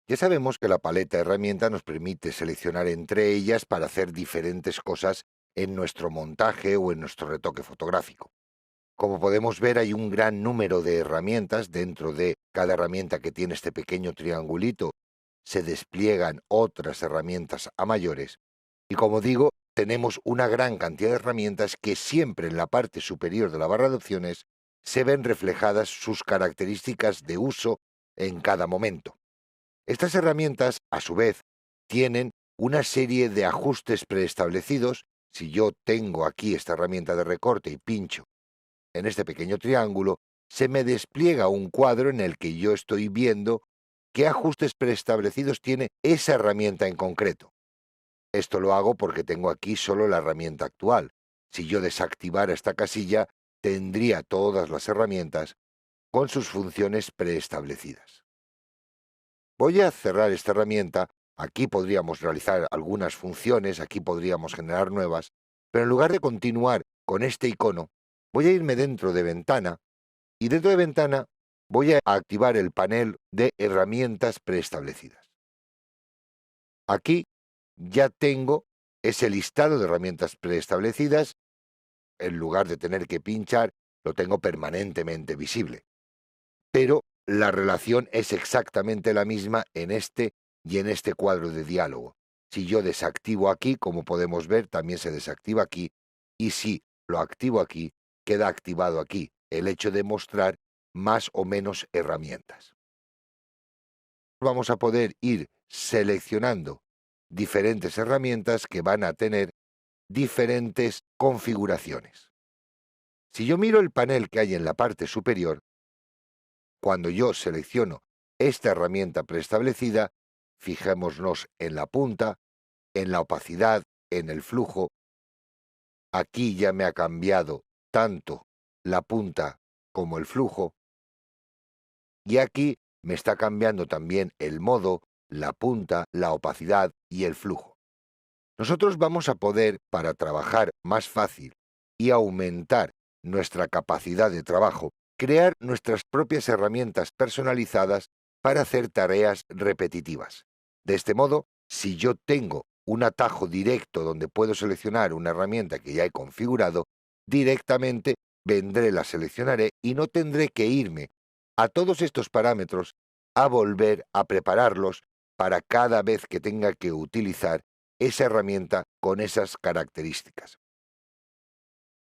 Ya sabemos que la paleta de herramientas nos permite seleccionar entre ellas para hacer diferentes cosas en nuestro montaje o en nuestro retoque fotográfico. Como podemos ver, hay un gran número de herramientas. Dentro de cada herramienta que tiene este pequeño triangulito se despliegan otras herramientas a mayores. Y como digo, tenemos una gran cantidad de herramientas que siempre en la parte superior de la barra de opciones se ven reflejadas sus características de uso en cada momento. Estas herramientas, a su vez, tienen una serie de ajustes preestablecidos. Si yo tengo aquí esta herramienta de recorte y pincho en este pequeño triángulo, se me despliega un cuadro en el que yo estoy viendo qué ajustes preestablecidos tiene esa herramienta en concreto. Esto lo hago porque tengo aquí solo la herramienta actual. Si yo desactivara esta casilla, tendría todas las herramientas con sus funciones preestablecidas. Voy a cerrar esta herramienta. Aquí podríamos realizar algunas funciones, aquí podríamos generar nuevas, pero en lugar de continuar con este icono, voy a irme dentro de Ventana y dentro de Ventana voy a activar el panel de herramientas preestablecidas. Aquí ya tengo ese listado de herramientas preestablecidas. En lugar de tener que pinchar, lo tengo permanentemente visible. Pero la relación es exactamente la misma en este y en este cuadro de diálogo. Si yo desactivo aquí, como podemos ver, también se desactiva aquí, y si lo activo aquí, queda activado aquí el hecho de mostrar más o menos herramientas. Vamos a poder ir seleccionando diferentes herramientas que van a tener diferentes configuraciones. Si yo miro el panel que hay en la parte superior, cuando yo selecciono esta herramienta preestablecida, fijémonos en la punta, en la opacidad, en el flujo. Aquí ya me ha cambiado tanto la punta como el flujo. Y aquí me está cambiando también el modo, la punta, la opacidad y el flujo. Nosotros vamos a poder, para trabajar más fácil y aumentar nuestra capacidad de trabajo, crear nuestras propias herramientas personalizadas para hacer tareas repetitivas. De este modo, si yo tengo un atajo directo donde puedo seleccionar una herramienta que ya he configurado, directamente vendré, la seleccionaré y no tendré que irme a todos estos parámetros a volver a prepararlos para cada vez que tenga que utilizar esa herramienta con esas características.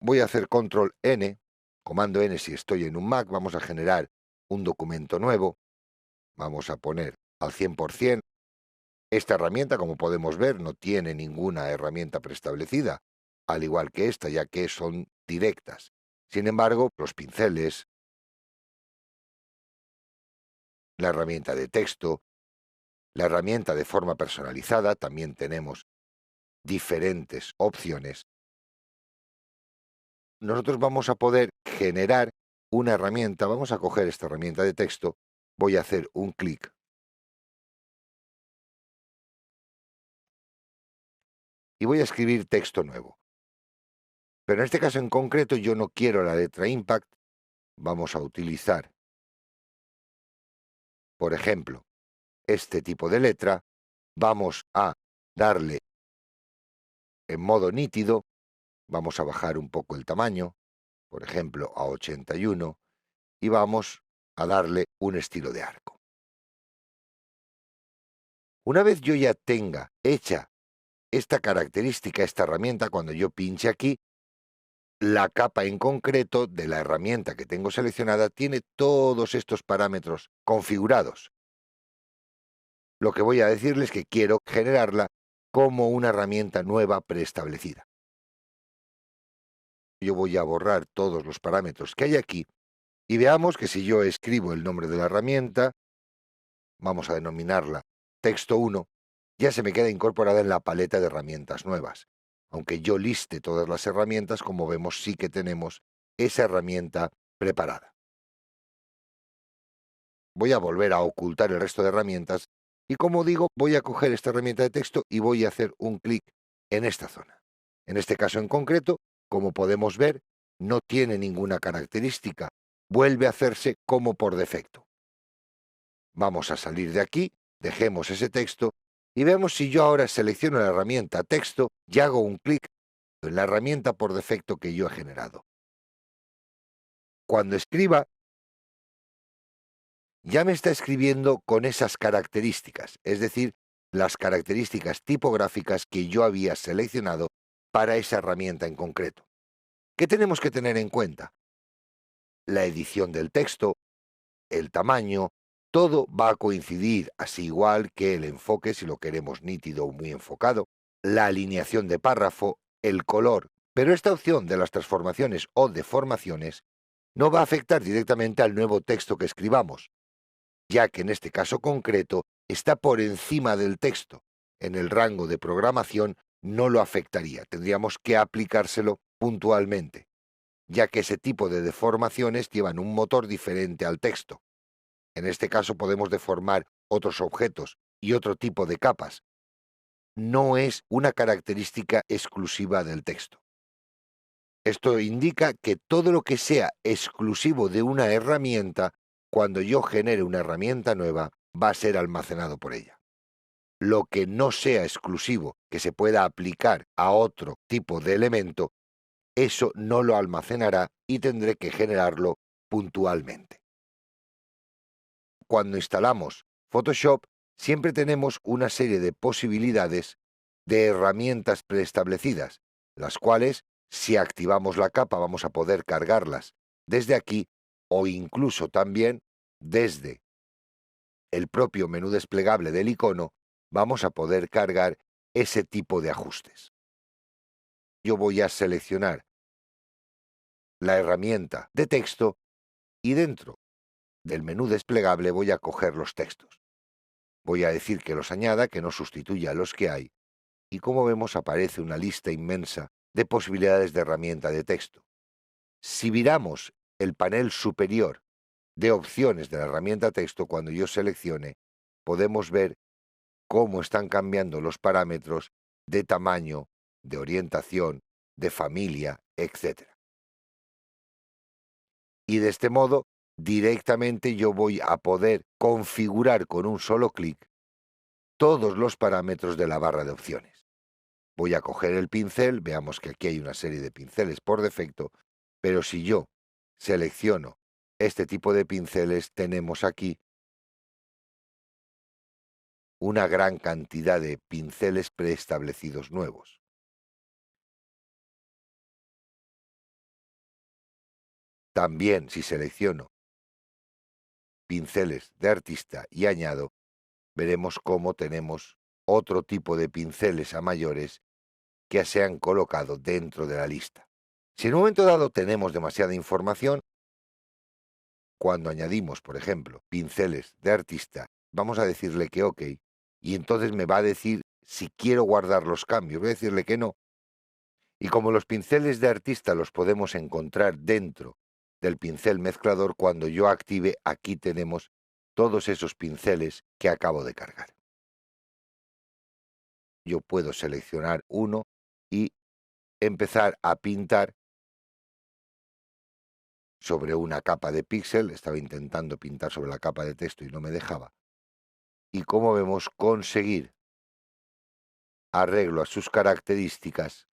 Voy a hacer control N, comando N si estoy en un Mac. Vamos a generar un documento nuevo. Vamos a poner al 100%. Esta herramienta, como podemos ver, no tiene ninguna herramienta preestablecida, al igual que esta, ya que son directas. Sin embargo, los pinceles, la herramienta de texto, la herramienta de forma personalizada, también tenemos diferentes opciones. Nosotros vamos a poder generar una herramienta. Vamos a coger esta herramienta de texto, voy a hacer un clic y voy a escribir texto nuevo. Pero en este caso en concreto yo no quiero la letra Impact. Vamos a utilizar, por ejemplo, este tipo de letra. Vamos a darle en modo nítido, vamos a bajar un poco el tamaño, por ejemplo a 81, y vamos a darle un estilo de arco. Una vez yo ya tenga hecha esta característica, esta herramienta, cuando yo pinche aquí, la capa en concreto de la herramienta que tengo seleccionada tiene todos estos parámetros configurados. Lo que voy a decirles es que quiero generarla como una herramienta nueva preestablecida. Yo voy a borrar todos los parámetros que hay aquí y veamos que si yo escribo el nombre de la herramienta, vamos a denominarla texto 1, ya se me queda incorporada en la paleta de herramientas nuevas. Aunque yo liste todas las herramientas, como vemos, sí que tenemos esa herramienta preparada. Voy a volver a ocultar el resto de herramientas y, como digo, voy a coger esta herramienta de texto y voy a hacer un clic en esta zona. En este caso en concreto, como podemos ver, no tiene ninguna característica. Vuelve a hacerse como por defecto. Vamos a salir de aquí Dejemos ese texto y vemos si yo ahora selecciono la herramienta texto y hago un clic en la herramienta por defecto que yo he generado. Cuando escriba, ya me está escribiendo con esas características, es decir, las características tipográficas que yo había seleccionado para esa herramienta en concreto. ¿Qué tenemos que tener en cuenta? La edición del texto, el tamaño, todo va a coincidir, así igual que el enfoque si lo queremos nítido o muy enfocado, la alineación de párrafo, el color, pero esta opción de las transformaciones o deformaciones no va a afectar directamente al nuevo texto que escribamos, ya que en este caso concreto está por encima del texto. En el rango de programación no lo afectaría, tendríamos que aplicárselo puntualmente, ya que ese tipo de deformaciones llevan un motor diferente al texto. En este caso podemos deformar otros objetos y otro tipo de capas. No es una característica exclusiva del texto. Esto indica que todo lo que sea exclusivo de una herramienta, cuando yo genere una herramienta nueva, va a ser almacenado por ella. Lo que no sea exclusivo, que se pueda aplicar a otro tipo de elemento, eso no lo almacenará y tendré que generarlo puntualmente. Cuando instalamos Photoshop, siempre tenemos una serie de posibilidades de herramientas preestablecidas, las cuales, si activamos la capa, vamos a poder cargarlas desde aquí o incluso también desde el propio menú desplegable del icono, vamos a poder cargar ese tipo de ajustes. Yo voy a seleccionar la herramienta de texto y dentro del menú desplegable voy a coger los textos. Voy a decir que los añada, que no sustituya a los que hay, y como vemos aparece una lista inmensa de posibilidades de herramienta de texto. Si miramos el panel superior de opciones de la herramienta texto, cuando yo seleccione, podemos ver cómo están cambiando los parámetros de tamaño, de orientación, de familia, etc. Y de este modo, directamente yo voy a poder configurar con un solo clic todos los parámetros de la barra de opciones. Voy a coger el pincel, veamos que aquí hay una serie de pinceles por defecto, pero si yo selecciono este tipo de pinceles, tenemos aquí una gran cantidad de pinceles preestablecidos nuevos. También, si selecciono pinceles de artista y añado, veremos cómo tenemos otro tipo de pinceles a mayores que se han colocado dentro de la lista. Si en un momento dado tenemos demasiada información, cuando añadimos, por ejemplo, pinceles de artista, vamos a decirle que OK, y entonces me va a decir si quiero guardar los cambios. Voy a decirle que no. Y como los pinceles de artista los podemos encontrar dentro del pincel mezclador, cuando yo active, aquí tenemos todos esos pinceles que acabo de cargar. Yo puedo seleccionar uno y empezar a pintar sobre una capa de píxel. Estaba intentando pintar sobre la capa de texto y no me dejaba. Y como vemos, conseguir arreglo a sus características,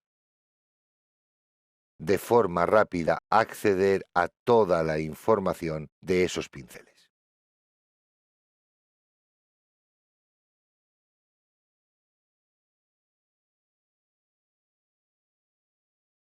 de forma rápida acceder a toda la información de esos pinceles.